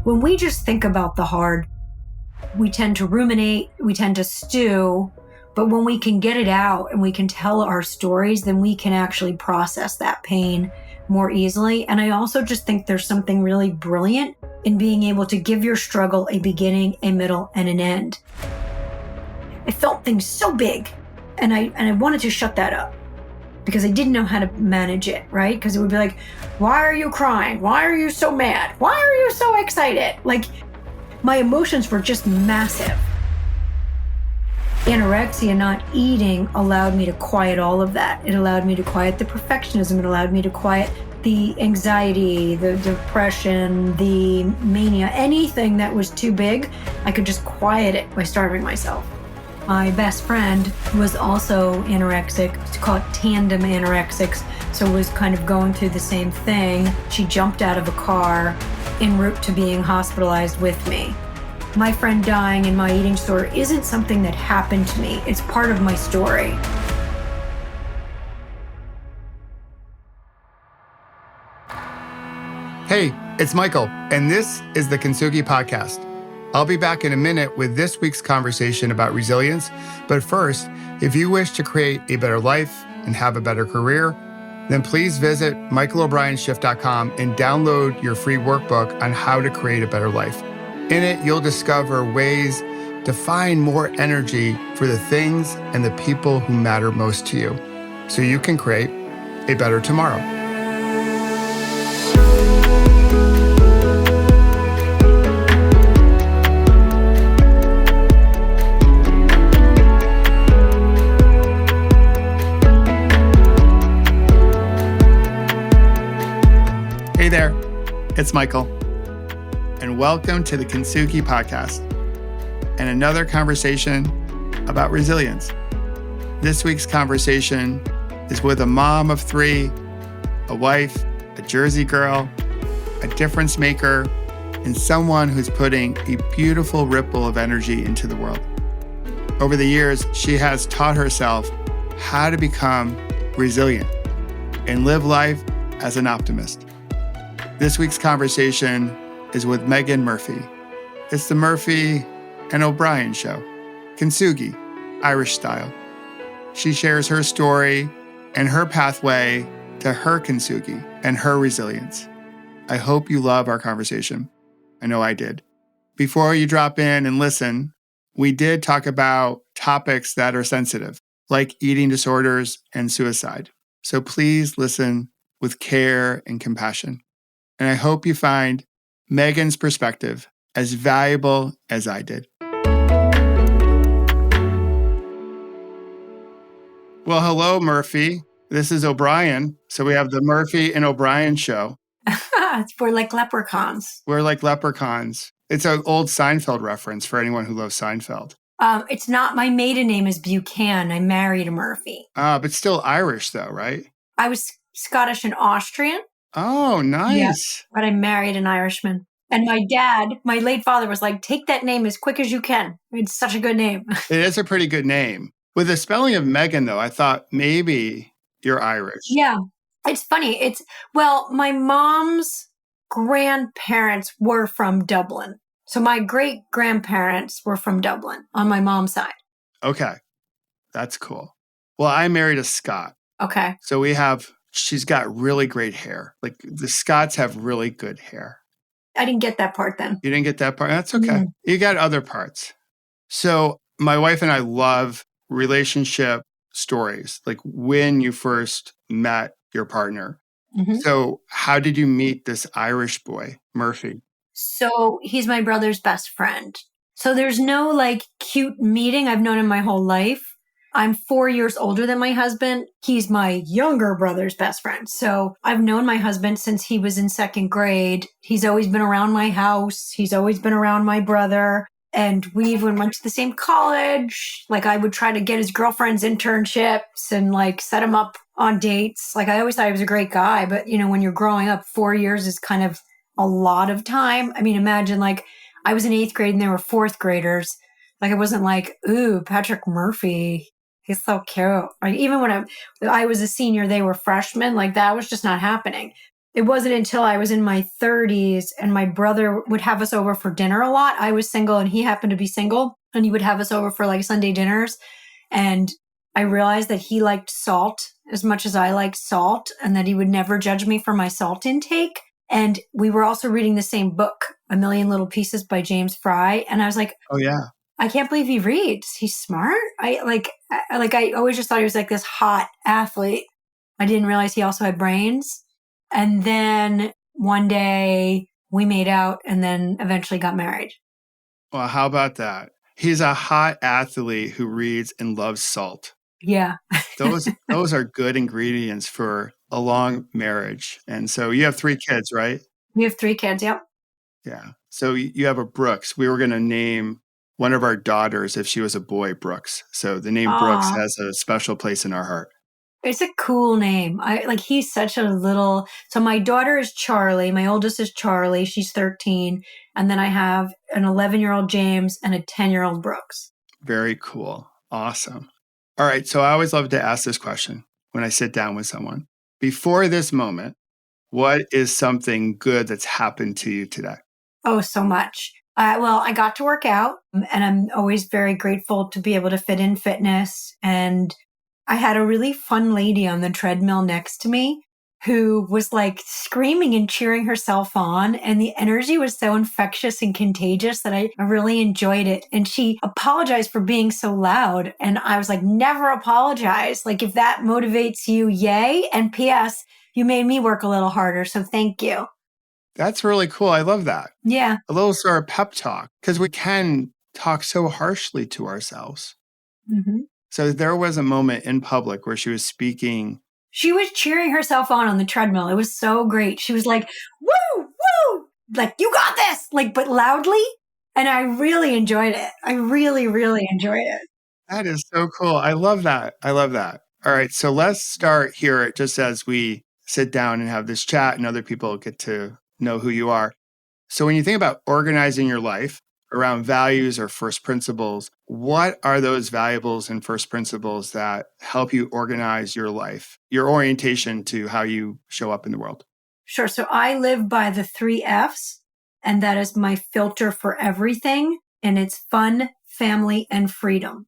When we just think about the hard, we tend to ruminate, we tend to stew, but when we can get it out and we can tell our stories, then we can actually process that pain more easily. And I also just think there's something really brilliant in being able to give your struggle a beginning, a middle, and an end. I felt things so big, and I wanted to shut that up because I didn't know how to manage it, right? Because it would be like, why are you crying? Why are you so mad? Why are you so excited? Like, my emotions were just massive. Anorexia, not eating, allowed me to quiet all of that. It allowed me to quiet the perfectionism. It allowed me to quiet the anxiety, the depression, the mania, anything that was too big, I could just quiet it by starving myself. My best friend was also anorexic. It's called tandem anorexics. So was kind of going through the same thing. She jumped out of a car en route to being hospitalized with me. My friend dying in my eating disorder isn't something that happened to me. It's part of my story. Hey, it's Michael, and this is the Kintsugi Podcast. I'll be back in a minute with this week's conversation about resilience. But first, if you wish to create a better life and have a better career, then please visit michaelobrienshift.com and download your free workbook on how to create a better life. In it, you'll discover ways to find more energy for the things and the people who matter most to you, so you can create a better tomorrow. Hey there, it's Michael, and welcome to the Kintsugi Podcast and another conversation about resilience. This week's conversation is with a mom of three, a wife, a Jersey girl, a difference maker, and someone who's putting a beautiful ripple of energy into the world. Over the years, she has taught herself how to become resilient and live life as an optimist. This week's conversation is with Meaghan Murphy. It's the Murphy and O'Brien show, Kintsugi, Irish style. She shares her story and her pathway to her Kintsugi and her resilience. I hope you love our conversation. I know I did. Before you drop in and listen, we did talk about topics that are sensitive, like eating disorders and suicide. So please listen with care and compassion. And I hope you find Meaghan's perspective as valuable as I did. Well, hello, Murphy. This is O'Brien. So we have the Murphy and O'Brien show. We're like leprechauns. We're like leprechauns. It's an old Seinfeld reference for anyone who loves Seinfeld. It's not, my maiden name is Buchanan. I married a Murphy. But still Irish though, right? I was Scottish and Austrian. Oh, nice. Yeah, but I married an Irishman. And my dad, my late father, was like, take that name as quick as you can. It's such a good name. It is a pretty good name. With the spelling of Meaghan, though, I thought maybe you're Irish. Yeah. It's funny. Well, my mom's grandparents were from Dublin. So my great-grandparents were from Dublin on my mom's side. Okay. That's cool. Well, I married a Scot. Okay. So she's got really great hair. Like the Scots have really good hair. I didn't get that part then. You didn't get that part? That's okay. You got other parts. So my wife and I love relationship stories, like when you first met your partner. Mm-hmm. So how did you meet this Irish boy, Murphy? So he's my brother's best friend. So there's no like cute meeting. I've known him my whole life. I'm 4 years older than my husband. He's my younger brother's best friend. So I've known my husband since he was in second grade. He's always been around my house. He's always been around my brother. And we even went to the same college. Like I would try to get his girlfriend's internships and like set him up on dates. Like I always thought he was a great guy. But you know, when you're growing up, 4 years is kind of a lot of time. I mean, imagine like I was in 8th grade and they were 4th graders. Like it wasn't like, ooh, Patrick Murphy. He's so cute. Like even when I was a senior, they were freshmen. Like that was just not happening. It wasn't until I was in my 30s and my brother would have us over for dinner a lot. I was single and he happened to be single, and he would have us over for like Sunday dinners. And I realized that he liked salt as much as I liked salt, and that he would never judge me for my salt intake. And we were also reading the same book, A Million Little Pieces by James Fry. And I was like, Oh, yeah. I can't believe he reads. He's smart. I always just thought he was like this hot athlete. I didn't realize he also had brains. And then one day we made out and then eventually got married. Well, how about that? He's a hot athlete who reads and loves salt. Yeah. Those are good ingredients for a long marriage. And so you have 3 kids, right? We have 3 kids. Yep. Yeah. So you have a Brooks. We were going to name one of our daughters, if she was a boy, Brooks. So the name Brooks has a special place in our heart. It's a cool name. He's such a little, so my daughter is Charlie. My oldest is Charlie. She's 13. And then I have an 11-year-old James and a 10-year-old Brooks. Very cool. Awesome. All right. So I always love to ask this question when I sit down with someone. Before this moment, what is something good that's happened to you today? Oh, so much. Well, I got to work out, and I'm always very grateful to be able to fit in fitness. And I had a really fun lady on the treadmill next to me who was like screaming and cheering herself on. And the energy was so infectious and contagious that I really enjoyed it. And she apologized for being so loud. And I was like, never apologize. Like, if that motivates you, yay. And P.S., you made me work a little harder. So thank you. That's really cool. I love that. Yeah. A little sort of pep talk, because we can talk so harshly to ourselves. Mm-hmm. So there was a moment in public where she was speaking. She was cheering herself on the treadmill. It was so great. She was like, woo, woo, like, you got this, like, but loudly. And I really enjoyed it. I really, really enjoyed it. That is so cool. I love that. I love that. All right. So let's start here just as we sit down and have this chat and other people get to know who you are. So when you think about organizing your life around values or first principles, what are those valuables and first principles that help you organize your life, your orientation to how you show up in the world? Sure. So I live by the 3 F's, and that is my filter for everything. And it's fun, family, and freedom.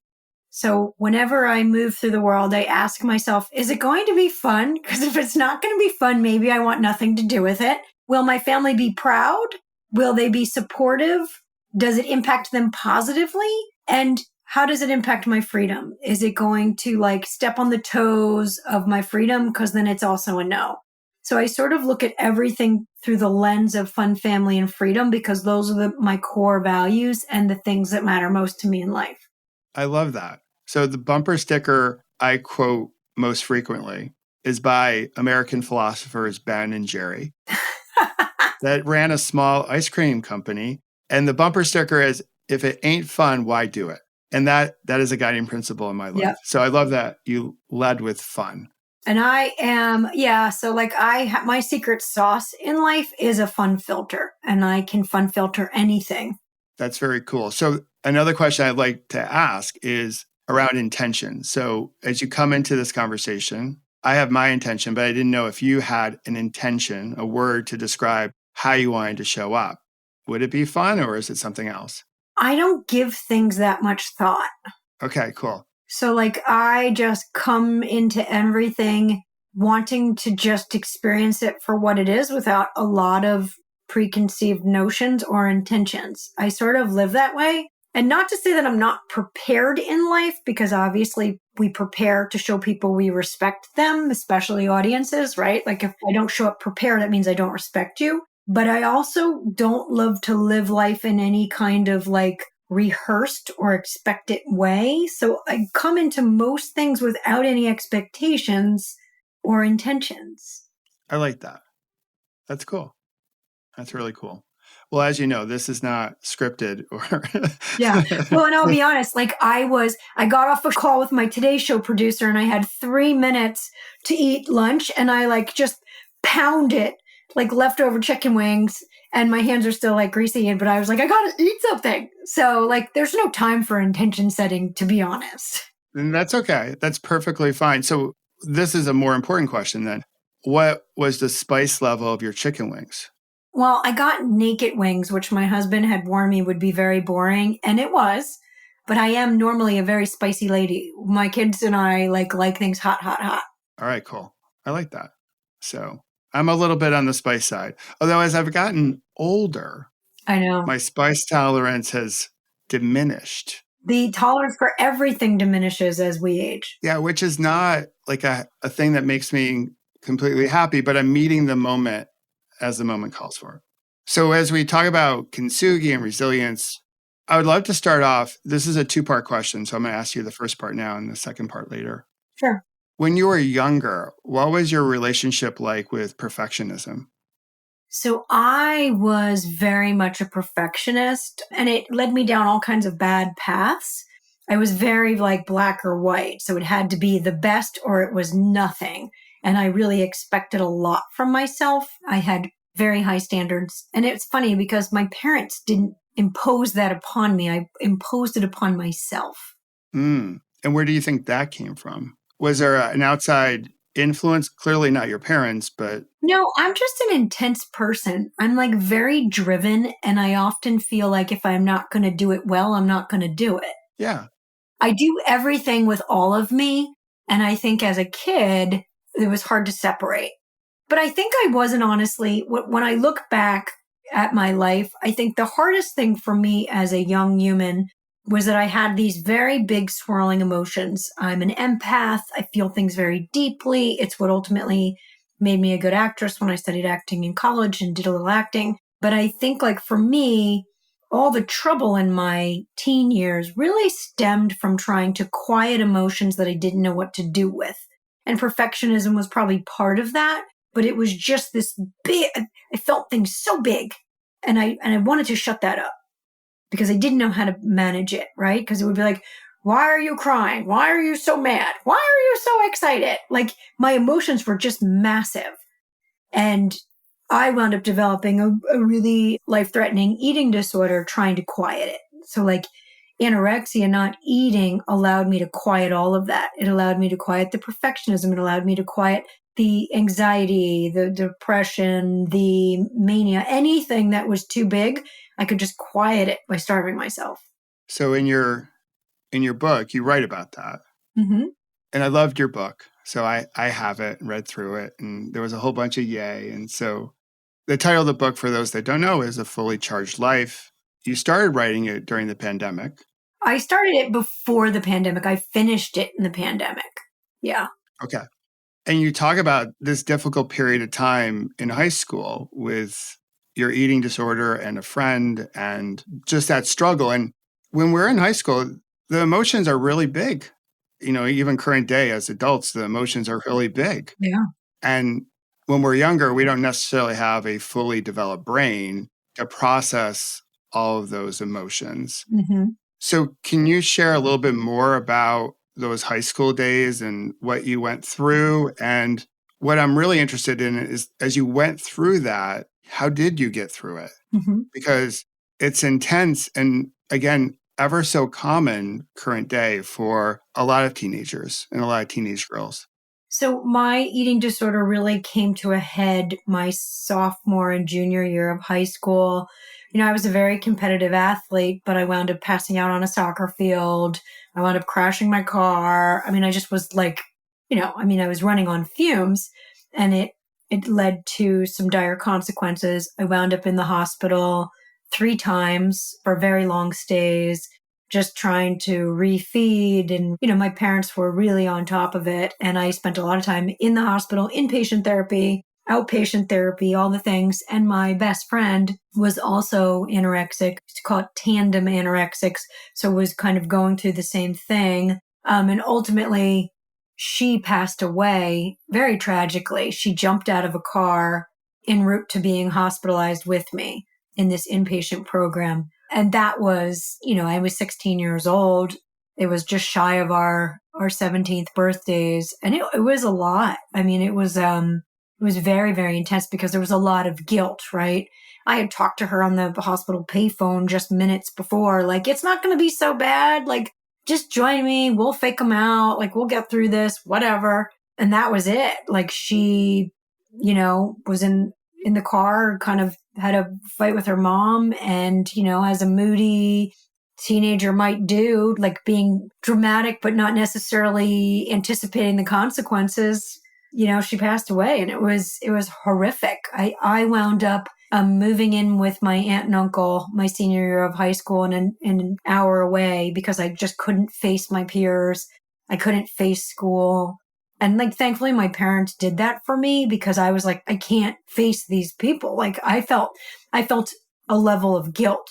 So whenever I move through the world, I ask myself, is it going to be fun? Because if it's not going to be fun, maybe I want nothing to do with it. Will my family be proud? Will they be supportive? Does it impact them positively? And how does it impact my freedom? Is it going to like step on the toes of my freedom? Because then it's also a no. So I sort of look at everything through the lens of fun, family, and freedom, because those are my core values and the things that matter most to me in life. I love that. So the bumper sticker I quote most frequently is by American philosophers Ben and Jerry that ran a small ice cream company. And the bumper sticker is, if it ain't fun, why do it? And that is a guiding principle in my life. Yep. So I love that you led with fun. And I am, so like my secret sauce in life is a fun filter, and I can fun filter anything. That's very cool. So another question I'd like to ask is around intention. So as you come into this conversation, I have my intention, but I didn't know if you had an intention, a word to describe how you wanted to show up. Would it be fun, or is it something else? I don't give things that much thought. Okay, cool. So like I just come into everything wanting to just experience it for what it is without a lot of preconceived notions or intentions. I sort of live that way. And not to say that I'm not prepared in life, because obviously we prepare to show people we respect them, especially audiences, right? Like if I don't show up prepared, that means I don't respect you. But I also don't love to live life in any kind of like rehearsed or expected way. So I come into most things without any expectations or intentions. I like that. That's cool. That's really cool. Well, as you know, this is not scripted or Yeah. Well, and I'll be honest, like I got off a call with my Today Show producer and I had 3 minutes to eat lunch, and I like just pounded like leftover chicken wings, and my hands are still like greasy, but I was like, I gotta eat something. So like there's no time for intention setting, to be honest. And that's okay. That's perfectly fine. So this is a more important question then. what was the spice level of your chicken wings? Well, I got naked wings, which my husband had warned me would be very boring, and it was. But I am normally a very spicy lady. My kids and I like things hot, hot, hot. All right, cool. I like that. So I'm a little bit on the spice side. Although as I've gotten older, I know. my spice tolerance has diminished. The tolerance for everything diminishes as we age. Yeah, which is not like a thing that makes me completely happy, but I'm meeting the moment as the moment calls for it. So as we talk about kintsugi and resilience, I would love to start off. This is a two-part question, so I'm going to ask you the first part now and the second part later. Sure. When you were younger, what was your relationship like with perfectionism? So I was very much a perfectionist, and it led me down all kinds of bad paths. I was very like black or white. So it had to be the best or it was nothing. And I really expected a lot from myself. I had very high standards. And it's funny because my parents didn't impose that upon me. I imposed it upon myself. And where do you think that came from? Was there an outside influence? Clearly not your parents, but... No, I'm just an intense person. I'm like very driven. And I often feel like if I'm not going to do it well, I'm not going to do it. Yeah. I do everything with all of me. And I think as a kid, it was hard to separate. But I think I wasn't honestly, when I look back at my life, I think the hardest thing for me as a young human was that I had these very big swirling emotions. I'm an empath. I feel things very deeply. It's what ultimately made me a good actress when I studied acting in college and did a little acting. But I think like for me, all the trouble in my teen years really stemmed from trying to quiet emotions that I didn't know what to do with. And perfectionism was probably part of that, but it was just this big, I felt things so big and I wanted to shut that up because I didn't know how to manage it, right? Because it would be like, why are you crying? Why are you so mad? Why are you so excited? Like my emotions were just massive. And I wound up developing a really life-threatening eating disorder trying to quiet it. So like anorexia, not eating, allowed me to quiet all of that. It allowed me to quiet the perfectionism. It allowed me to quiet the anxiety, the depression, the mania, anything that was too big. I could just quiet it by starving myself. So in your book, you write about that. Mm-hmm. And I loved your book. So I have it and read through it. And there was a whole bunch of yay. And so the title of the book, for those that don't know, is A Fully Charged Life. You started writing it during the pandemic. I started it before the pandemic. I finished it in the pandemic. Yeah. Okay. And you talk about this difficult period of time in high school with your eating disorder and a friend and just that struggle. And when we're in high school, the emotions are really big. You know, even current day as adults, the emotions are really big. Yeah. And when we're younger, we don't necessarily have a fully developed brain to process all of those emotions. Mm-hmm. So can you share a little bit more about those high school days and what you went through? And what I'm really interested in is, as you went through that, how did you get through it? Mm-hmm. Because it's intense and, again, ever so common current day for a lot of teenagers and a lot of teenage girls. So my eating disorder really came to a head my sophomore and junior year of high school. You know, I was a very competitive athlete, but I wound up passing out on a soccer field. I wound up crashing my car. I mean, I just was like, I was running on fumes and it led to some dire consequences. I wound up in the hospital 3 times for very long stays, just trying to refeed. And, my parents were really on top of it. And I spent a lot of time in the hospital, inpatient therapy, outpatient therapy, all the things. And my best friend was also anorexic. It's called tandem anorexics. So was kind of going through the same thing. And ultimately, she passed away very tragically. She jumped out of a car en route to being hospitalized with me in this inpatient program. And that was, I was 16 years old. It was just shy of our 17th birthdays. And it was a lot. I mean, it was very, very intense because there was a lot of guilt, right? I had talked to her on the hospital payphone just minutes before, like, it's not going to be so bad. Like, just join me. We'll fake them out. Like, we'll get through this, whatever. And that was it. Like, she was in the car, kind of had a fight with her mom, and, as a moody teenager might do, like being dramatic, but not necessarily anticipating the consequences, she passed away, and it was horrific. I wound up moving in with my aunt and uncle my senior year of high school, and an hour away, because I just couldn't face my peers. I couldn't face school. And like, thankfully my parents did that for me, because I was like, I can't face these people. Like I felt a level of guilt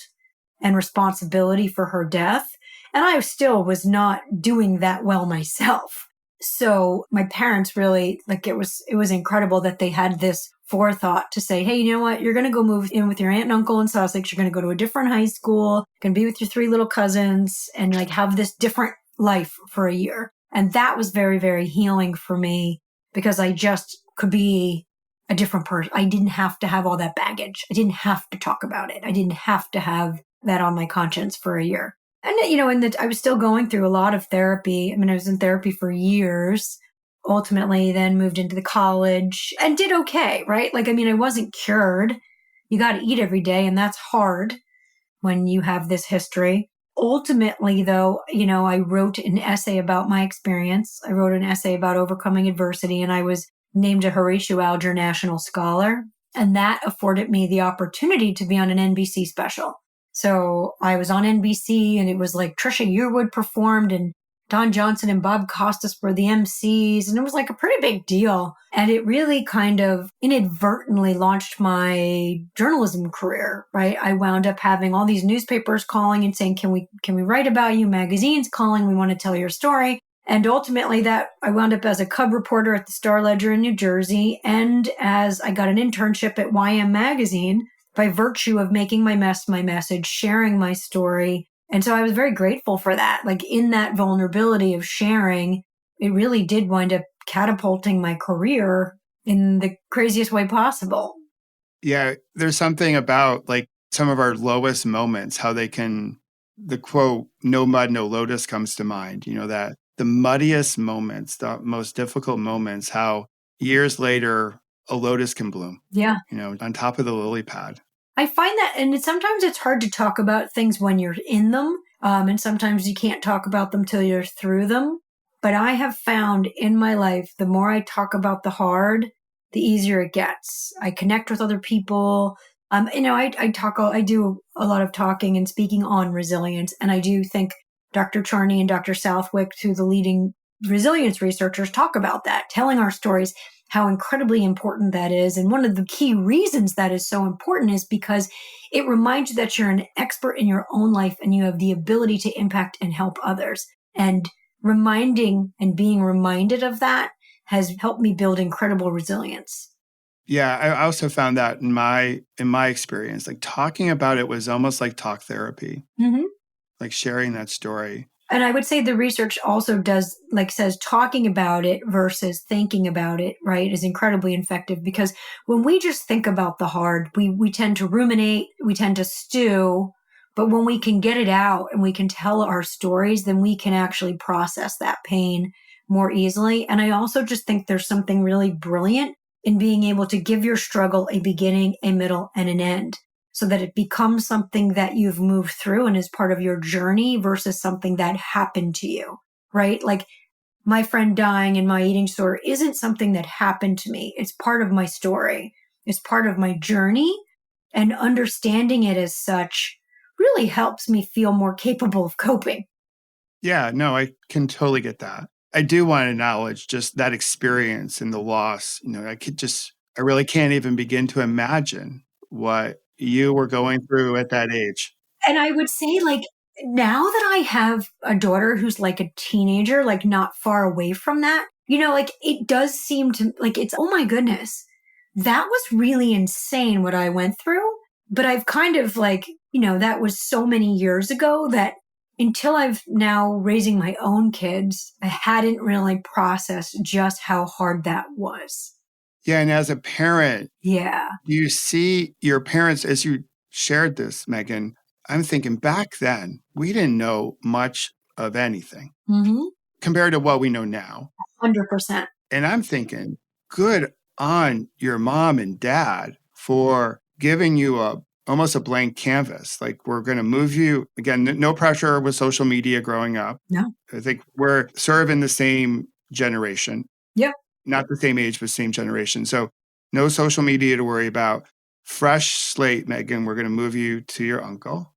and responsibility for her death. And I still was not doing that well myself. So my parents really, like, it was incredible that they had this forethought to say, hey, you know what? You're going to go move in with your aunt and uncle in Sussex. You're going to go to a different high school, going to be with your 3 little cousins, and like have this different life for a year. And that was very, very healing for me, because I just could be a different person. I didn't have to have all that baggage. I didn't have to talk about it. I didn't have to have that on my conscience for a year. And, I was still going through a lot of therapy. I mean, I was in therapy for years, ultimately then moved into the college and did okay, right? Like, I mean, I wasn't cured. You got to eat every day, and that's hard when you have this history. Ultimately, though, I wrote an essay about my experience. I wrote an essay about overcoming adversity, and I was named a Horatio Alger National Scholar. And that afforded me the opportunity to be on an NBC special. So I was on NBC, and it was like Trisha Yearwood performed, and Don Johnson and Bob Costas were the MCs. And it was like a pretty big deal. And it really kind of inadvertently launched my journalism career, right? I wound up having all these newspapers calling and saying, can we write about you? Magazines calling, we want to tell your story. And ultimately that I wound up as a cub reporter at the Star Ledger in New Jersey. And as I got an internship at YM Magazine, by virtue of making my message, sharing my story. And so I was very grateful for that. Like, in that vulnerability of sharing, it really did wind up catapulting my career in the craziest way possible. Yeah, there's something about like some of our lowest moments, how they can, the quote, no mud, no lotus comes to mind, that the muddiest moments, the most difficult moments, how years later a lotus can bloom. Yeah. On top of the lily pad. I find that, and sometimes it's hard to talk about things when you're in them. And sometimes you can't talk about them till you're through them. But I have found in my life, the more I talk about the hard, the easier it gets. I connect with other people. I do a lot of talking and speaking on resilience. And I do think Dr. Charney and Dr. Southwick, two of the leading resilience researchers, talk about that, telling our stories, how incredibly important that is. And one of the key reasons that is so important is because it reminds you that you're an expert in your own life and you have the ability to impact and help others. And reminding and being reminded of that has helped me build incredible resilience. Yeah, I also found that in my experience, like talking about it was almost like talk therapy, like sharing that story. And I would say the research also says talking about it versus thinking about it, right, is incredibly effective, because when we just think about the hard, we tend to ruminate, we tend to stew, but when we can get it out and we can tell our stories, then we can actually process that pain more easily. And I also just think there's something really brilliant in being able to give your struggle a beginning, a middle, and an end, so that it becomes something that you've moved through and is part of your journey versus something that happened to you, right? Like, my friend dying in my eating disorder isn't something that happened to me. It's part of my story. It's part of my journey. And understanding it as such really helps me feel more capable of coping. Yeah, no, I can totally get that. I do want to acknowledge just that experience and the loss. I really can't even begin to imagine what you were going through at that age. And I would say, like, now that I have a daughter who's like a teenager, like not far away from that, like, it does seem to, like, it's, oh my goodness, that was really insane what I went through. But I've kind of like, that was so many years ago that until I've now raising my own kids, I hadn't really processed just how hard that was. Yeah. And as a parent, yeah, you see your parents, as you shared this, Meaghan, I'm thinking back then, we didn't know much of anything compared to what we know now. 100%. And I'm thinking, good on your mom and dad for giving you almost a blank canvas. Like, we're going to move you again, no pressure with social media growing up. No. I think we're sort of in the same generation. Yep. Not the same age, but same generation. So no social media to worry about. Fresh slate, Meaghan. We're going to move you to your uncle.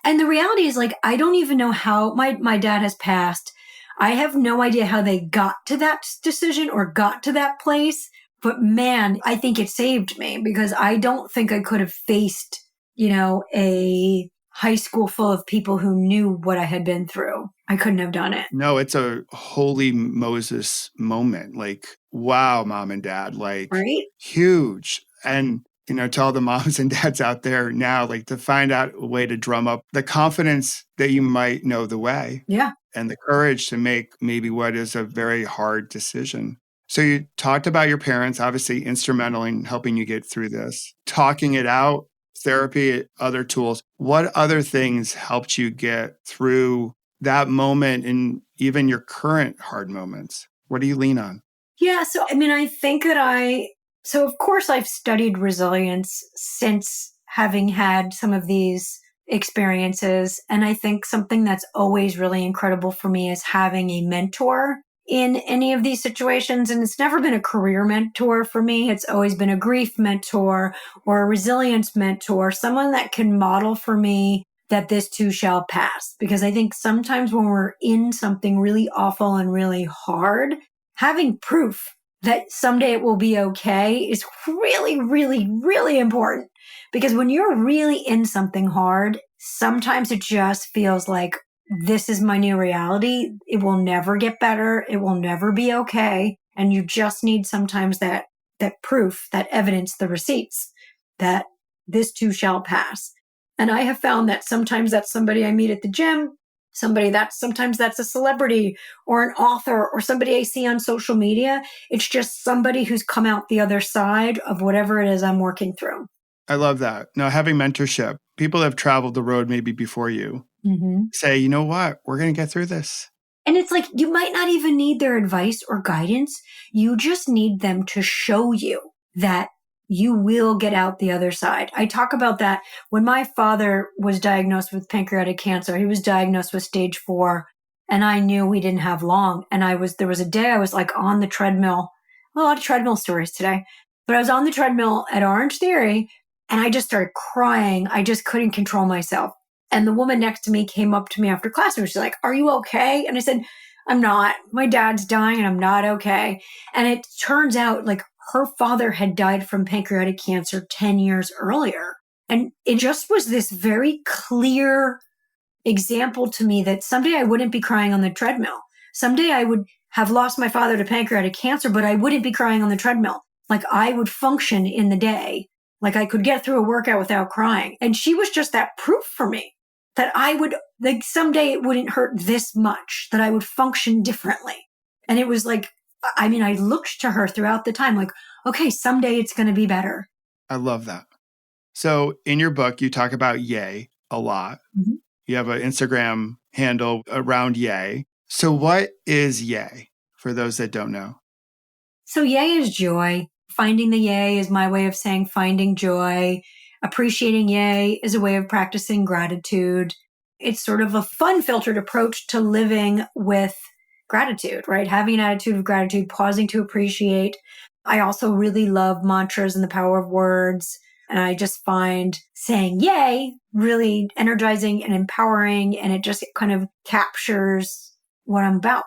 And the reality is, like, I don't even know how my dad has passed. I have no idea how they got to that decision or got to that place. But man, I think it saved me because I don't think I could have faced, a high school full of people who knew what I had been through. I couldn't have done it. No, it's a holy Moses moment. Like, wow, mom and dad, like, right? Huge. And to all the moms and dads out there now, like, to find out a way to drum up the confidence that you might know the way. Yeah. And the courage to make maybe what is a very hard decision. So you talked about your parents, obviously instrumental in helping you get through this, talking it out, therapy, other tools. What other things helped you get through that moment and even your current hard moments? What do you lean on? Yeah. So, I think that so of course I've studied resilience since having had some of these experiences. And I think something that's always really incredible for me is having a mentor in any of these situations. And it's never been a career mentor for me. It's always been a grief mentor or a resilience mentor, someone that can model for me that this too shall pass. Because I think sometimes when we're in something really awful and really hard, having proof that someday it will be okay is really, really, really important. Because when you're really in something hard, sometimes it just feels like this is my new reality. It will never get better. It will never be okay. And you just need sometimes that proof, that evidence, the receipts that this too shall pass. And I have found that sometimes that's somebody I meet at the gym, sometimes that's a celebrity or an author or somebody I see on social media. It's just somebody who's come out the other side of whatever it is I'm working through. I love that. Now, having mentorship, people have traveled the road maybe before you say, you know what, we're going to get through this. And it's like, you might not even need their advice or guidance. You just need them to show you that you will get out the other side. I talk about that when my father was diagnosed with pancreatic cancer. He was diagnosed with stage 4, and I knew we didn't have long. And there was a day I was like on the treadmill, a lot of treadmill stories today, but I was on the treadmill at Orange Theory and I just started crying. I just couldn't control myself. And the woman next to me came up to me after class and was like, "Are you okay?" And I said, "I'm not. My dad's dying and I'm not okay." And it turns out like her father had died from pancreatic cancer 10 years earlier. And it just was this very clear example to me that someday I wouldn't be crying on the treadmill. Someday I would have lost my father to pancreatic cancer, but I wouldn't be crying on the treadmill. Like I would function in the day. Like I could get through a workout without crying. And she was just that proof for me that I would, like someday it wouldn't hurt this much, that I would function differently. And it was like, I looked to her throughout the time, like, okay, someday it's going to be better. I love that. So in your book, you talk about yay a lot. Mm-hmm. You have an Instagram handle around yay. So what is yay for those that don't know? So yay is joy. Finding the yay is my way of saying finding joy. Appreciating yay is a way of practicing gratitude. It's sort of a fun filtered approach to living with gratitude, right? Having an attitude of gratitude, pausing to appreciate. I also really love mantras and the power of words. And I just find saying yay really energizing and empowering. And it just kind of captures what I'm about.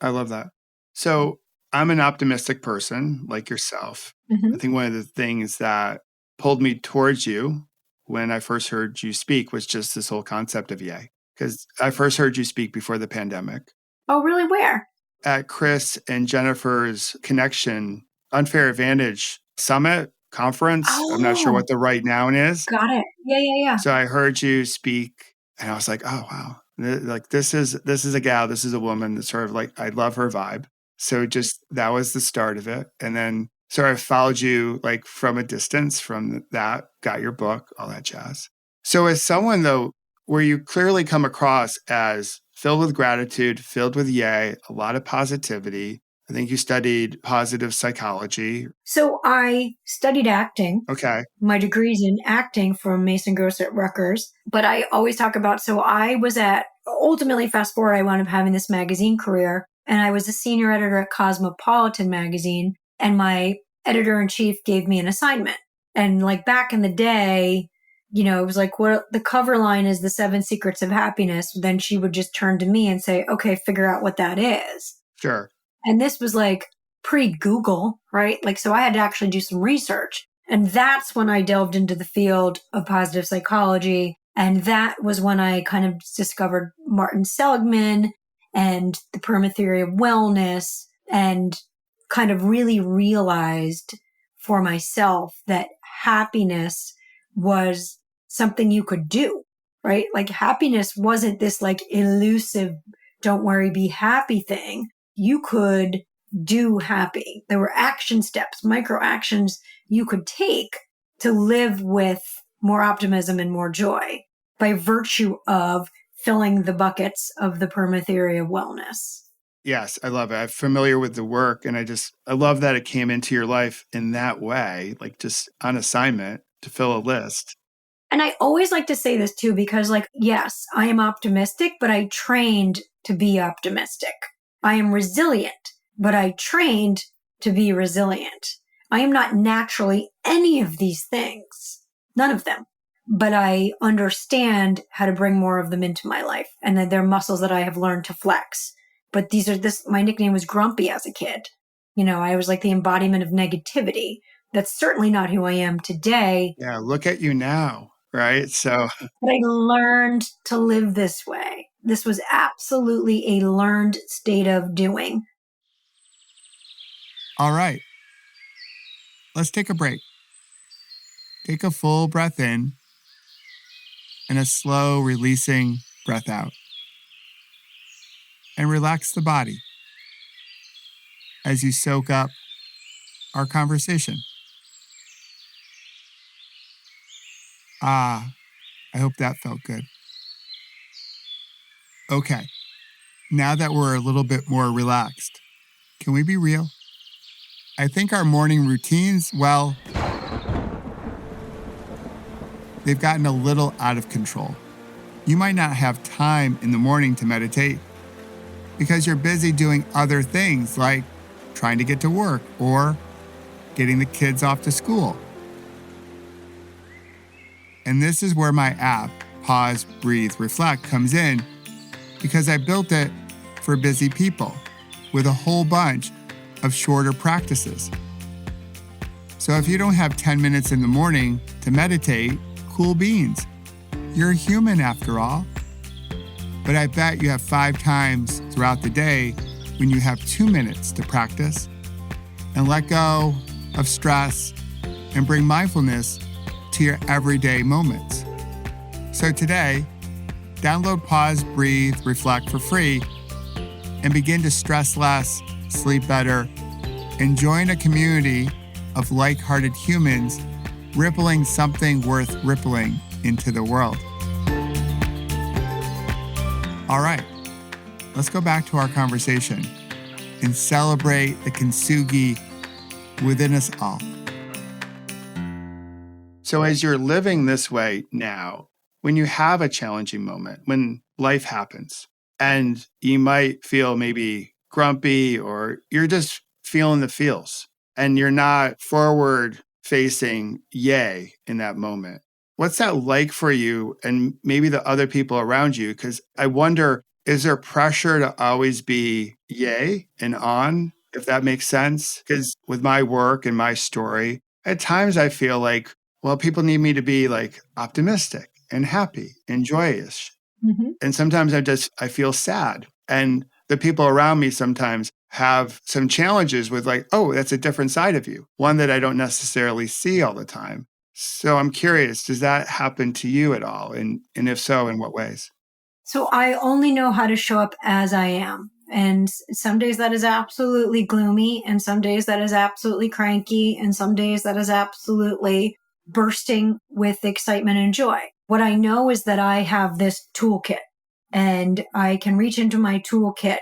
I love that. So I'm an optimistic person like yourself. Mm-hmm. I think one of the things that pulled me towards you when I first heard you speak was just this whole concept of yay. Because I first heard you speak before the pandemic. Oh, really? Where? At Chris and Jennifer's Connection Unfair Advantage Summit conference. Oh, I'm not sure what the right noun is. Got it. Yeah. So I heard you speak and I was like, oh, wow. Like this is a gal, this is a woman that's sort of like, I love her vibe. So just that was the start of it. And then sort of followed you like from a distance from that, got your book, all that jazz. So as someone though, where you clearly come across as filled with gratitude, filled with yay, a lot of positivity, I think you studied positive psychology. So I studied acting. Okay. My degree's in acting from Mason Gross at Rutgers. But I always talk about, so I was ultimately fast forward, I wound up having this magazine career. And I was a senior editor at Cosmopolitan magazine. And my editor-in-chief gave me an assignment. And like back in the day, it was like, what the cover line is the 7 Secrets of Happiness. Then she would just turn to me and say, okay, figure out what that is. Sure. And this was like pre-Google, right? Like, so I had to actually do some research. And that's when I delved into the field of positive psychology. And that was when I kind of discovered Martin Seligman and the perma theory of wellness, and kind of really realized for myself that happiness was something you could do, right? Like happiness wasn't this like elusive, don't worry, be happy thing. You could do happy. There were action steps, micro actions you could take to live with more optimism and more joy by virtue of filling the buckets of the perma theory of wellness. Yes, I love it. I'm familiar with the work, and I love that it came into your life in that way, like just on assignment to fill a list. And I always like to say this too, because like, yes, I am optimistic, but I trained to be optimistic. I am resilient, but I trained to be resilient. I am not naturally any of these things, none of them, but I understand how to bring more of them into my life. And that they're muscles that I have learned to flex. But my nickname was Grumpy as a kid. I was like the embodiment of negativity. That's certainly not who I am today. Yeah, look at you now, right? So, but I learned to live this way. This was absolutely a learned state of doing. All right. Let's take a break. Take a full breath in and a slow releasing breath out. And relax the body as you soak up our conversation. I hope that felt good. Okay, now that we're a little bit more relaxed, can we be real? I think our morning routines, well, they've gotten a little out of control. You might not have time in the morning to meditate because you're busy doing other things like trying to get to work or getting the kids off to school. And this is where my app, Pause, Breathe, Reflect, comes in, because I built it for busy people with a whole bunch of shorter practices. So if you don't have 10 minutes in the morning to meditate, cool beans. You're a human after all. But I bet you have 5 times throughout the day when you have 2 minutes to practice and let go of stress and bring mindfulness to your everyday moments. So today, download Pause, Breathe, Reflect for free and begin to stress less, sleep better, and join a community of like-hearted humans rippling something worth rippling into the world. All right, let's go back to our conversation and celebrate the Kintsugi within us all. So as you're living this way now, when you have a challenging moment, when life happens, and you might feel maybe grumpy or you're just feeling the feels and you're not forward facing yay in that moment. What's that like for you and maybe the other people around you? Because I wonder, is there pressure to always be yay and on, if that makes sense? Because with my work and my story, at times I feel like, well, people need me to be like optimistic and happy and joyous. Mm-hmm. And sometimes I feel sad. And the people around me sometimes have some challenges with like, oh, that's a different side of you, one that I don't necessarily see all the time. So I'm curious, does that happen to you at all? And if so, in what ways? So I only know how to show up as I am. And some days that is absolutely gloomy, and some days that is absolutely cranky, and some days that is absolutely bursting with excitement and joy. What I know is that I have this toolkit, and I can reach into my toolkit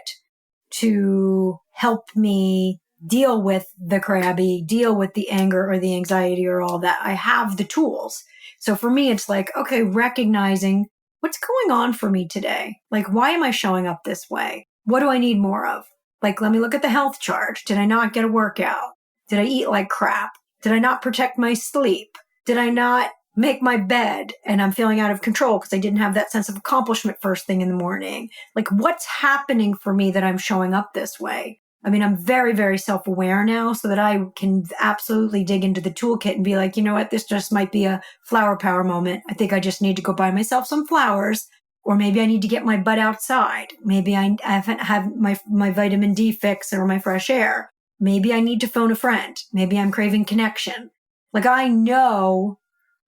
to help me deal with the crabby, deal with the anger or the anxiety or all that. I have the tools. So for me, it's like, okay, recognizing what's going on for me today. Like, why am I showing up this way? What do I need more of? Like, let me look at the health chart. Did I not get a workout? Did I eat like crap? Did I not protect my sleep? Did I not make my bed and I'm feeling out of control because I didn't have that sense of accomplishment first thing in the morning? Like, what's happening for me that I'm showing up this way? I mean, I'm very, very self-aware now so that I can absolutely dig into the toolkit and be like, you know what, this just might be a flower power moment. I think I just need to go buy myself some flowers, or maybe I need to get my butt outside. Maybe I haven't had my vitamin D fix or my fresh air. Maybe I need to phone a friend. Maybe I'm craving connection. Like, I know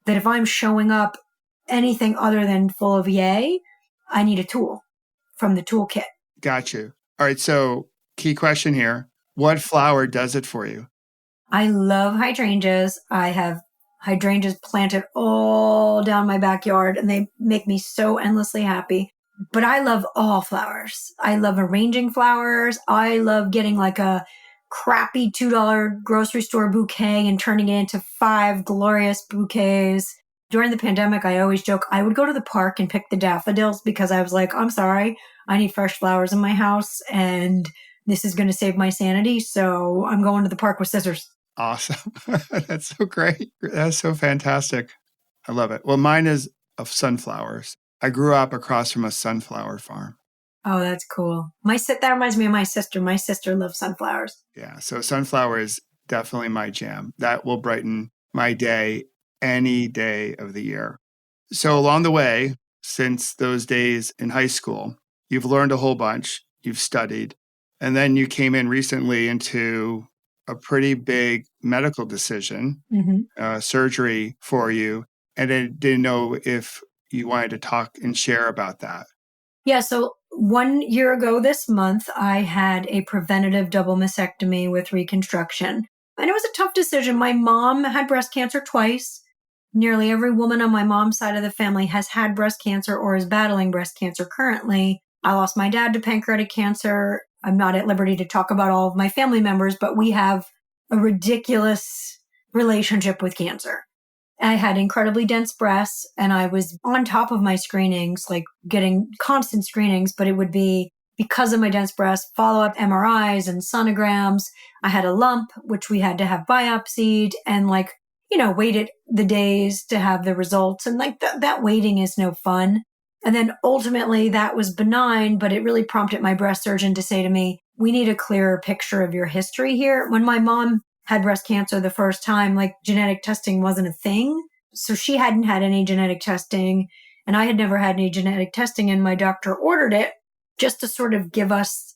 that if I'm showing up anything other than full of yay, I need a tool from the toolkit. Got you. All right. So key question here. What flower does it for you? I love hydrangeas. I have hydrangeas planted all down my backyard and they make me so endlessly happy. But I love all flowers. I love arranging flowers. I love getting like a crappy $2 grocery store bouquet and turning it into 5 glorious bouquets. During the pandemic, I always joke, I would go to the park and pick the daffodils because I was like, I'm sorry, I need fresh flowers in my house and this is going to save my sanity. So I'm going to the park with scissors. Awesome. That's so great. That's so fantastic. I love it. Well, mine is of sunflowers. I grew up across from a sunflower farm. Oh, that's cool. That reminds me of my sister. My sister loves sunflowers. Yeah. So sunflower is definitely my jam. That will brighten my day any day of the year. So along the way, since those days in high school, you've learned a whole bunch. You've studied. And then you came in recently into a pretty big medical decision, surgery for you. And I didn't know if you wanted to talk and share about that. Yeah. So 1 year ago this month, I had a preventative double mastectomy with reconstruction. And it was a tough decision. My mom had breast cancer twice. Nearly every woman on my mom's side of the family has had breast cancer or is battling breast cancer currently. I lost my dad to pancreatic cancer. I'm not at liberty to talk about all of my family members, but we have a ridiculous relationship with cancer. I had incredibly dense breasts and I was on top of my screenings, like getting constant screenings, but it would be because of my dense breasts, follow-up MRIs and sonograms. I had a lump, which we had to have biopsied and waited the days to have the results. And that waiting is no fun. And then ultimately that was benign, but it really prompted my breast surgeon to say to me, we need a clearer picture of your history here. When my mom had breast cancer the first time, genetic testing wasn't a thing. So she hadn't had any genetic testing and I had never had any genetic testing, and my doctor ordered it just to sort of give us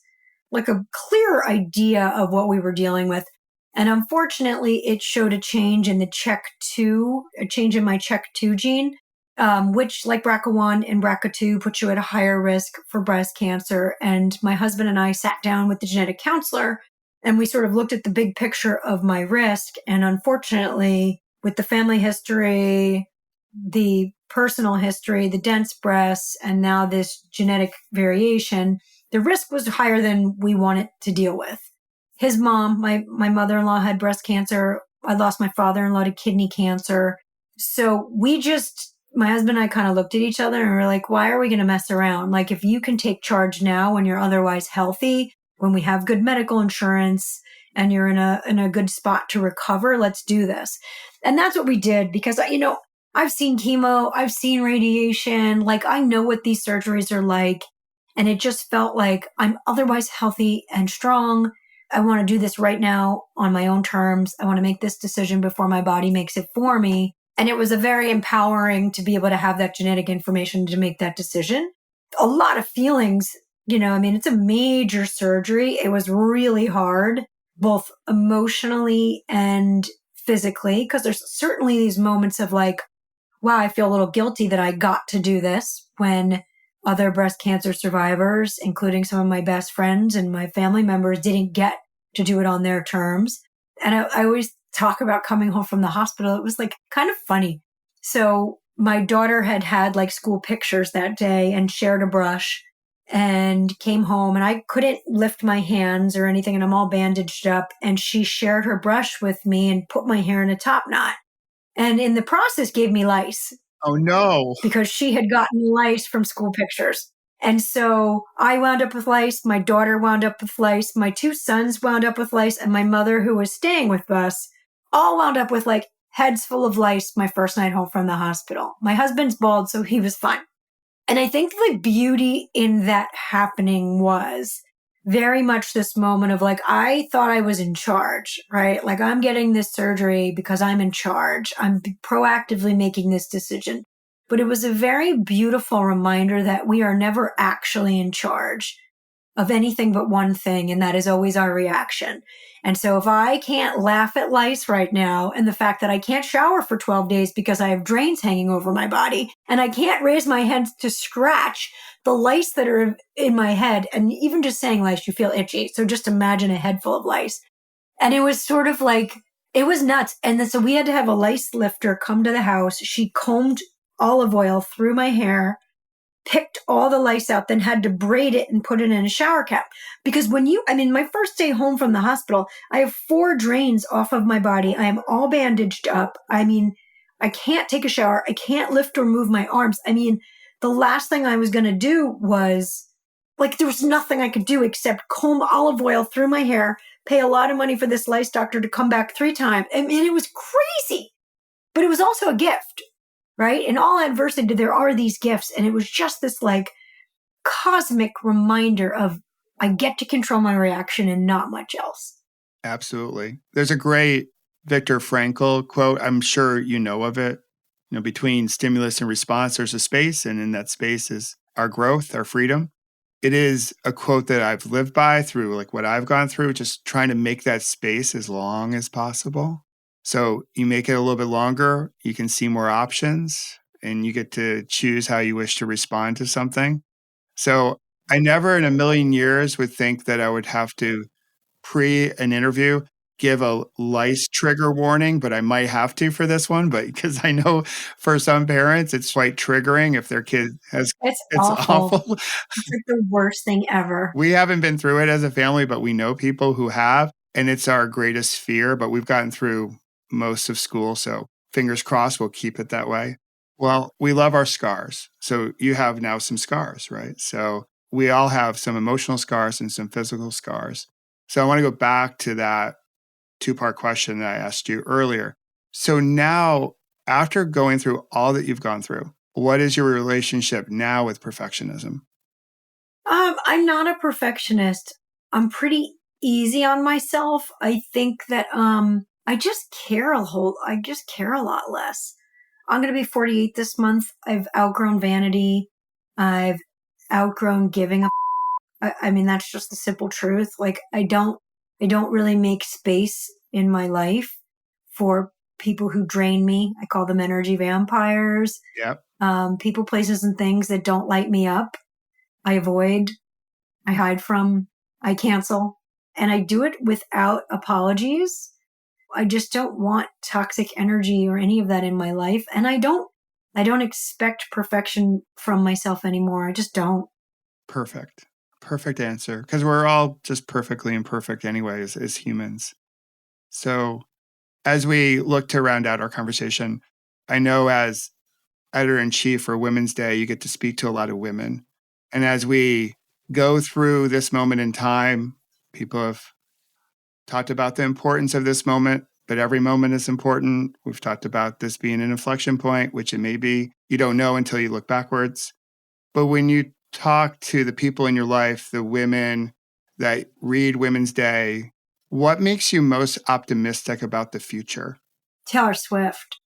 a clearer idea of what we were dealing with. And unfortunately, it showed a change in the CHEK2, a change in my CHEK2 gene, which, like BRCA1 and BRCA2, puts you at a higher risk for breast cancer. And my husband and I sat down with the genetic counselor and we sort of looked at the big picture of my risk. And unfortunately, with the family history, the personal history, the dense breasts, and now this genetic variation, the risk was higher than we wanted to deal with. His mom, my mother-in-law, had breast cancer. I lost my father-in-law to kidney cancer. So my husband and I kind of looked at each other and were like, why are we going to mess around? If you can take charge now when you're otherwise healthy, when we have good medical insurance and you're in a good spot to recover, let's do this. And that's what we did because, I've seen chemo, I've seen radiation, I know what these surgeries are like. And it just felt like I'm otherwise healthy and strong. I want to do this right now on my own terms. I want to make this decision before my body makes it for me. And it was a very empowering to be able to have that genetic information to make that decision. A lot of feelings, it's a major surgery. It was really hard, both emotionally and physically, because there's certainly these moments of wow, I feel a little guilty that I got to do this when other breast cancer survivors, including some of my best friends and my family members, didn't get to do it on their terms. And I always talk about coming home from the hospital. It was kind of funny. So my daughter had school pictures that day and shared a brush. and came home, and I couldn't lift my hands or anything, and I'm all bandaged up. And she shared her brush with me and put my hair in a top knot. And in the process gave me lice. Oh, no. Because she had gotten lice from school pictures. And so I wound up with lice. My daughter wound up with lice. My two sons wound up with lice. And my mother, who was staying with us, all wound up with like heads full of lice my first night home from the hospital. My husband's bald, so he was fine. And I think the beauty in that happening was very much this moment of like, I thought I was in charge, right? Like, I'm getting this surgery because I'm in charge. I'm proactively making this decision. But it was a very beautiful reminder that we are never actually in charge of anything but one thing, and that is always our reaction. And so if I can't laugh at lice right now, and the fact that I can't shower for 12 days because I have drains hanging over my body, and I can't raise my head to scratch the lice that are in my head, and even just saying lice, you feel itchy. So just imagine a head full of lice. And it was sort of like, it was nuts. And then so we had to have a lice lifter come to the house. She combed olive oil through my hair, picked all the lice out, then had to braid it and put it in a shower cap. Because my first day home from the hospital, I have 4 drains off of my body. I am all bandaged up. I can't take a shower. I can't lift or move my arms. The last thing I was going to do was, like, there was nothing I could do except comb olive oil through my hair, pay a lot of money for this lice doctor to come back 3 times. It was crazy, but it was also a gift. Right? In all adversity, there are these gifts. And it was just this like cosmic reminder of I get to control my reaction and not much else. Absolutely. There's a great Viktor Frankl quote. I'm sure you know of it. Between stimulus and response, there's a space. And in that space is our growth, our freedom. It is a quote that I've lived by through like what I've gone through, just trying to make that space as long as possible. So you make it a little bit longer, you can see more options, and you get to choose how you wish to respond to something. So I never in a million years would think that I would have to, pre an interview, give a lice trigger warning, but I might have to for this one. But because I know for some parents, it's quite triggering if their kid has, it's awful. It's like the worst thing ever. We haven't been through it as a family, but we know people who have, and it's our greatest fear, but we've gotten through most of school. So fingers crossed, we'll keep it that way. Well, we love our scars. So you have now some scars, right? So we all have some emotional scars and some physical scars. So I want to go back to that 2-part question that I asked you earlier. So now, after going through all that you've gone through, what is your relationship now with perfectionism? I'm not a perfectionist. I'm pretty easy on myself. I think that I just care a lot less. I'm going to be 48 this month. I've outgrown vanity. I've outgrown giving a that's just the simple truth. Like, I don't really make space in my life for people who drain me. I call them energy vampires. Yep. People, places, and things that don't light me up. I avoid, I hide from, I cancel, and I do it without apologies. I just don't want toxic energy or any of that in my life. And I don't expect perfection from myself anymore. I just don't. Perfect. Perfect answer. Because we're all just perfectly imperfect anyways as humans. So as we look to round out our conversation, I know as editor-in-chief for Women's Day, you get to speak to a lot of women. And as we go through this moment in time, people have talked about the importance of this moment, but every moment is important. We've talked about this being an inflection point, which it may be. You don't know until you look backwards. But when you talk to the people in your life, the women that read Women's Day, what makes you most optimistic about the future? Taylor Swift.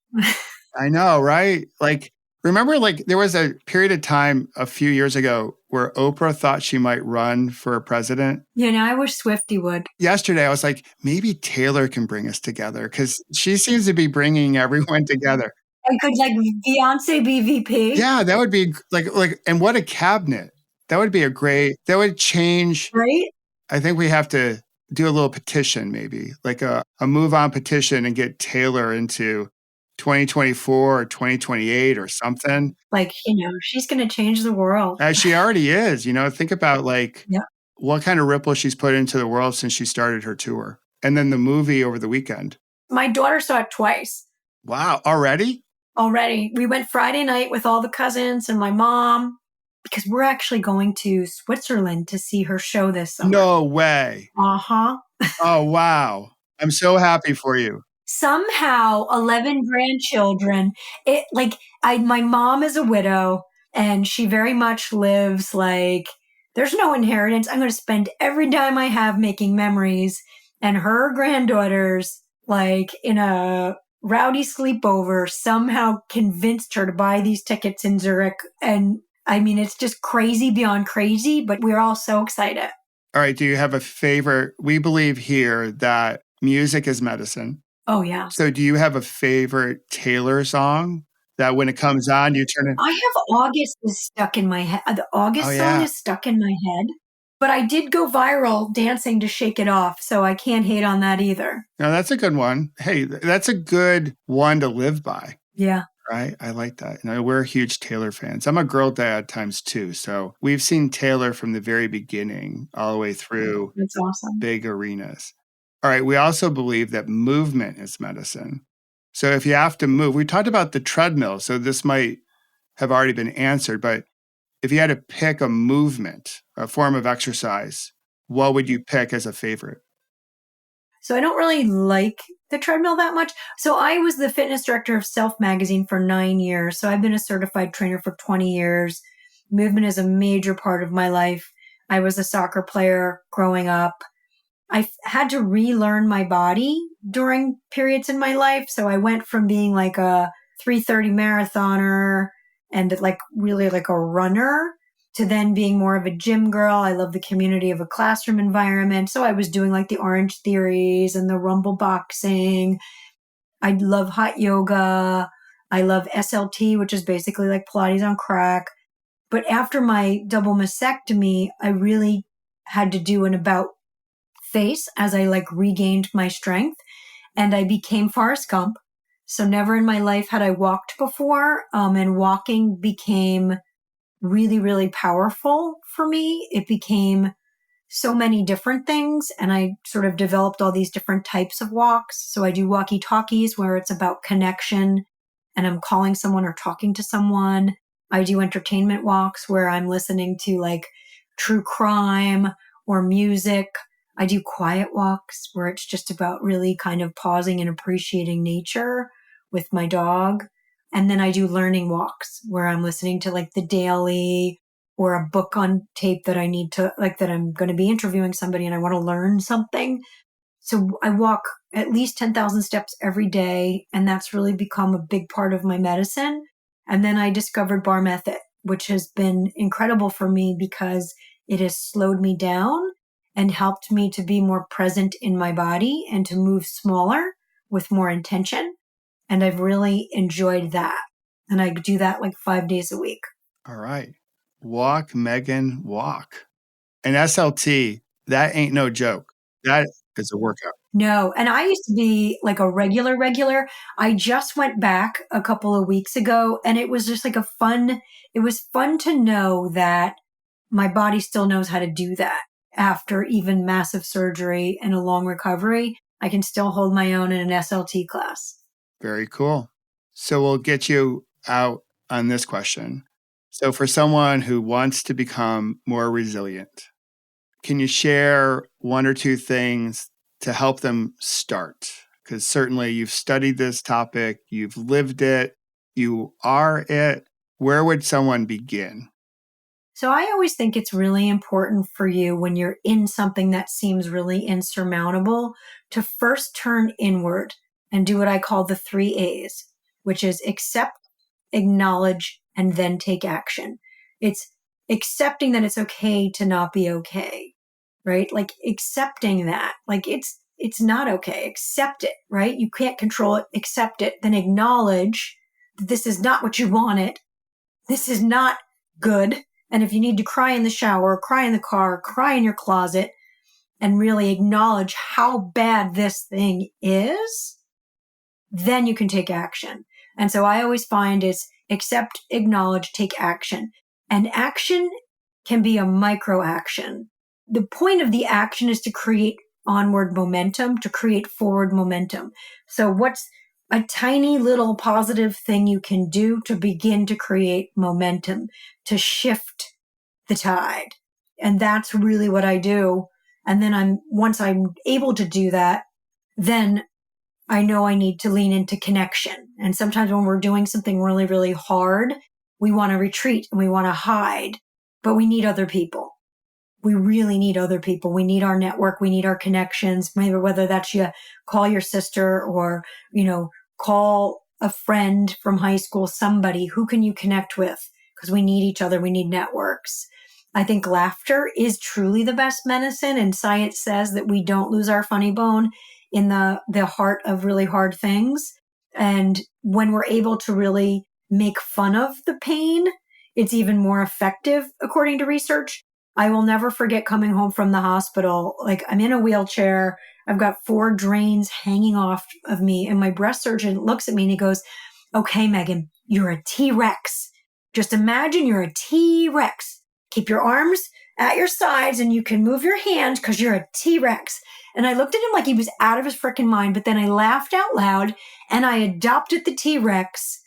I know, right? Like, remember, like, there was a period of time a few years ago where Oprah thought she might run for president. Yeah, I wish Swiftie would. Yesterday, I was like, maybe Taylor can bring us together because she seems to be bringing everyone together. And could like Beyonce be VP? Yeah, that would be like, and what a cabinet. That would be that would change. Right? I think we have to do a little petition, maybe like a move on petition and get Taylor into 2024 or 2028 or something. Like, she's going to change the world. As she already is, think about Yeah. what kind of ripple she's put into the world since she started her tour. And then the movie over the weekend. My daughter saw it twice. Wow. Already? Already. We went Friday night with all the cousins and my mom because we're actually going to Switzerland to see her show this summer. No way. Uh-huh. Oh, wow. I'm so happy for you. Somehow 11 grandchildren. My mom is a widow and she very much lives like there's no inheritance. I'm going to spend every dime I have making memories. And her granddaughters, like in a rowdy sleepover, somehow convinced her to buy these tickets in Zurich. And I mean, it's just crazy beyond crazy, but we're all so excited. All right. Do you have a favorite? We believe here that music is medicine. Oh, yeah. So do you have a favorite Taylor song that when it comes on, you turn it? I have August is stuck in my head. The August song is stuck in my head. But I did go viral dancing to Shake It Off, so I can't hate on that either. No, that's a good one. Hey, that's a good one to live by. Yeah. Right? I like that. We're huge Taylor fans. I'm a girl dad times two. So we've seen Taylor from the very beginning all the way through. That's awesome. Big arenas. All right. We also believe that movement is medicine. So if you have to move, we talked about the treadmill. So this might have already been answered, but if you had to pick a movement, a form of exercise, what would you pick as a favorite? So I don't really like the treadmill that much. So I was the fitness director of Self Magazine for 9 years. So I've been a certified trainer for 20 years. Movement is a major part of my life. I was a soccer player growing up. I had to relearn my body during periods in my life. So I went from being like a 3:30 marathoner and like really like a runner to then being more of a gym girl. I love the community of a classroom environment. So I was doing like the Orange Theories and the Rumble boxing. I love hot yoga. I love SLT, which is basically like Pilates on crack. But after my double mastectomy, I really had to do an about face as I like regained my strength and I became Forrest Gump. So never in my life had I walked before. And walking became really, really powerful for me. It became so many different things. And I sort of developed all these different types of walks. So I do walkie talkies where it's about connection and I'm calling someone or talking to someone. I do entertainment walks where I'm listening to like true crime or music. I do quiet walks where it's just about really kind of pausing and appreciating nature with my dog. And then I do learning walks where I'm listening to like the daily or a book on tape that I need to like that I'm going to be interviewing somebody and I want to learn something. So I walk at least 10,000 steps every day. And that's really become a big part of my medicine. And then I discovered bar method, which has been incredible for me because it has slowed me down and helped me to be more present in my body and to move smaller with more intention. And I've really enjoyed that. And I do that like 5 days a week. All right. Walk, Meaghan, walk. And SLT, that ain't no joke. That is a workout. No. And I used to be like a regular. I just went back a couple of weeks ago and it was just like it was fun to know that my body still knows how to do that. After even massive surgery and a long recovery, I can still hold my own in an SLT class. Very cool. So we'll get you out on this question. So for someone who wants to become more resilient, can you share one or two things to help them start? Because certainly you've studied this topic, you've lived it, you are it. Where would someone begin? So I always think it's really important for you when you're in something that seems really insurmountable to first turn inward and do what I call the 3 A's, which is accept, acknowledge, and then take action. It's accepting that it's okay to not be okay, right? Like accepting that, like it's not okay. Accept it, right? You can't control it. Accept it. Then acknowledge that this is not what you wanted. This is not good. And if you need to cry in the shower, cry in the car, cry in your closet, and really acknowledge how bad this thing is, then you can take action. And so I always find is accept, acknowledge, take action. And action can be a micro action. The point of the action is to create onward momentum, to create forward momentum. So what's a tiny little positive thing you can do to begin to create momentum, to shift the tide? And that's really what I do. And then once I'm able to do that, then I know I need to lean into connection. And sometimes when we're doing something really, really hard, we want to retreat and we want to hide, but we need other people. We really need other people. We need our network. We need our connections. Maybe whether that's you call your sister or, call a friend from high school, somebody who can you connect with, because we need each other. We need networks. I think laughter is truly the best medicine. And science says that we don't lose our funny bone in the heart of really hard things. And when we're able to really make fun of the pain, it's even more effective, according to research. I will never forget coming home from the hospital. Like, I'm in a wheelchair. I've got 4 drains hanging off of me. And my breast surgeon looks at me and he goes, "Okay, Meaghan, you're a T-Rex. Just imagine you're a T-Rex. Keep your arms at your sides and you can move your hands because you're a T-Rex." And I looked at him like he was out of his freaking mind. But then I laughed out loud and I adopted the T-Rex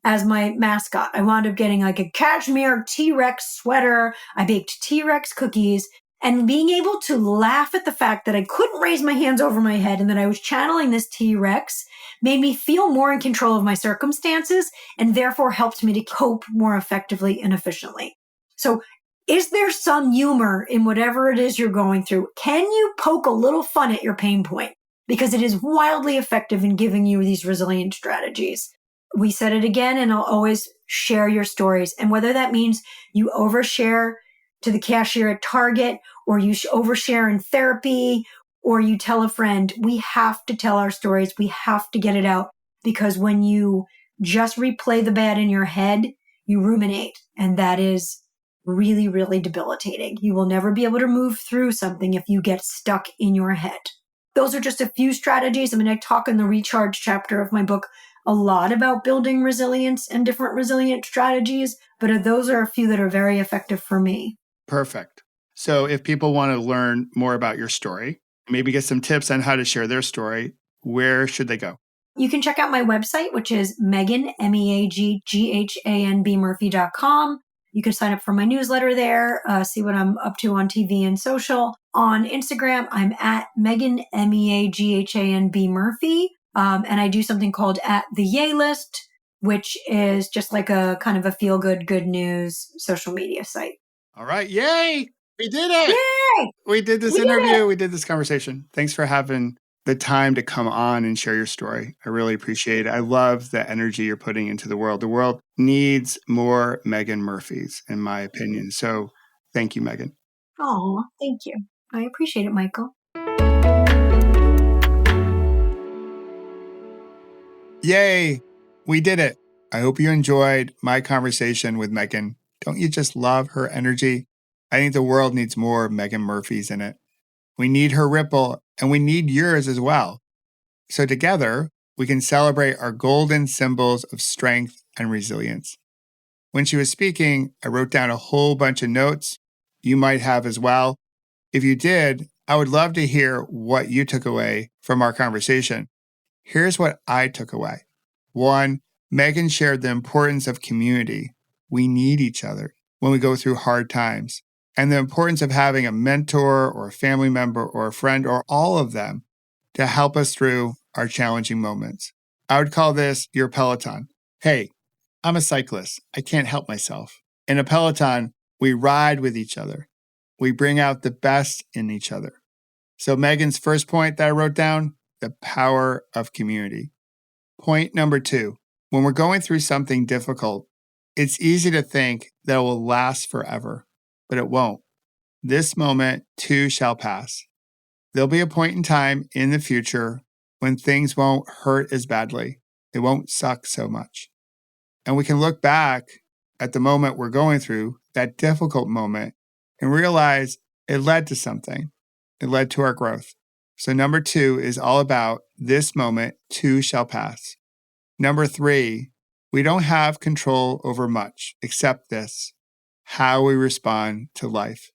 as my mascot. I wound up getting like a cashmere T-Rex sweater. I baked T-Rex cookies, and being able to laugh at the fact that I couldn't raise my hands over my head and that I was channeling this T-Rex made me feel more in control of my circumstances and therefore helped me to cope more effectively and efficiently. So is there some humor in whatever it is you're going through? Can you poke a little fun at your pain point? Because it is wildly effective in giving you these resilient strategies. We said it again, and I'll always share your stories. And whether that means you overshare to the cashier at Target, or you overshare in therapy, or you tell a friend, we have to tell our stories. We have to get it out, because when you just replay the bad in your head, you ruminate. And that is really, really debilitating. You will never be able to move through something if you get stuck in your head. Those are just a few strategies. I mean, I talk in the Recharge chapter of my book a lot about building resilience and different resilient strategies, but those are a few that are very effective for me. Perfect. So if people want to learn more about your story, maybe get some tips on how to share their story, where should they go? You can check out my website, which is Meaghan, MEAGGHAN Murphy.com. You can sign up for my newsletter there, see what I'm up to on TV and social. On Instagram, I'm at Meaghan, MEAGHAN B Murphy. And I do something called At the Yay List, which is just like a kind of a feel-good, good news social media site. All right. Yay! We did it! Yay! We did this interview. We did this conversation. Thanks for having the time to come on and share your story. I really appreciate it. I love the energy you're putting into the world. The world needs more Meaghan Murphys, in my opinion. So thank you, Meaghan. Oh, thank you. I appreciate it, Michael. Yay! We did it. I hope you enjoyed my conversation with Meaghan. Don't you just love her energy? I think the world needs more Meaghan Murphys in it. We need her ripple, and we need yours as well. So together, we can celebrate our golden symbols of strength and resilience. When she was speaking, I wrote down a whole bunch of notes. You might have as well. If you did, I would love to hear what you took away from our conversation. Here's what I took away. 1, Meaghan shared the importance of community. We need each other when we go through hard times, and the importance of having a mentor or a family member or a friend or all of them to help us through our challenging moments. I would call this your Peloton. Hey, I'm a cyclist. I can't help myself. In a Peloton, we ride with each other. We bring out the best in each other. So Meaghan's first point that I wrote down, the power of community. Point number 2, when we're going through something difficult, it's easy to think that it will last forever, but it won't. This moment too shall pass. There'll be a point in time in the future when things won't hurt as badly. It won't suck so much. And we can look back at the moment we're going through, that difficult moment, and realize it led to something. It led to our growth. So number 2 is all about this moment too shall pass. Number 3, we don't have control over much except this, how we respond to life.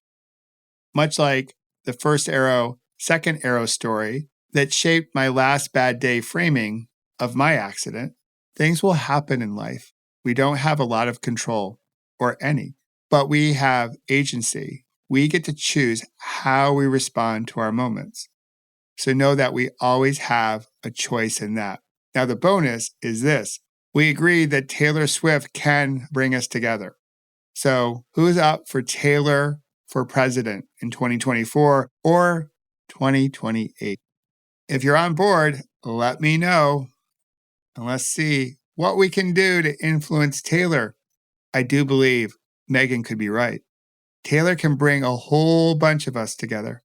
Much like the first arrow, second arrow story that shaped my last bad day framing of my accident, things will happen in life. We don't have a lot of control, or any, but we have agency. We get to choose how we respond to our moments. So know that we always have a choice in that. Now, the bonus is this. We agree that Taylor Swift can bring us together. So who's up for Taylor for president in 2024 or 2028? If you're on board, let me know. And let's see what we can do to influence Taylor. I do believe Meaghan could be right. Taylor can bring a whole bunch of us together.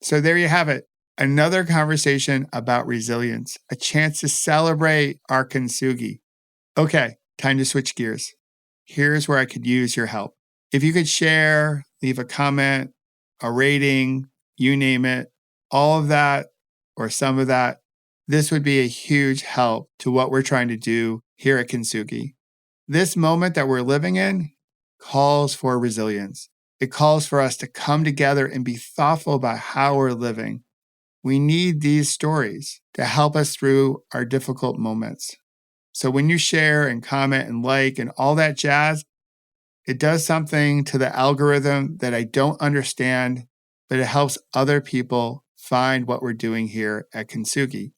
So there you have it. Another conversation about resilience, a chance to celebrate our Kintsugi. Okay, time to switch gears. Here's where I could use your help. If you could share, leave a comment, a rating, you name it, all of that or some of that, this would be a huge help to what we're trying to do here at Kintsugi. This moment that we're living in calls for resilience. It calls for us to come together and be thoughtful about how we're living. We need these stories to help us through our difficult moments. So when you share and comment and like and all that jazz, it does something to the algorithm that I don't understand, but it helps other people find what we're doing here at Kintsugi.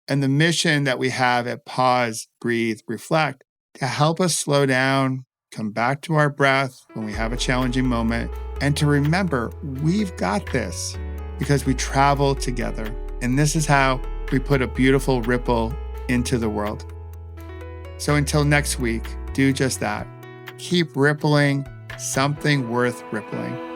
And the mission that we have at Pause, Breathe, Reflect, to help us slow down, come back to our breath when we have a challenging moment, and to remember we've got this because we travel together. And this is how we put a beautiful ripple into the world. So until next week, do just that. Keep rippling something worth rippling.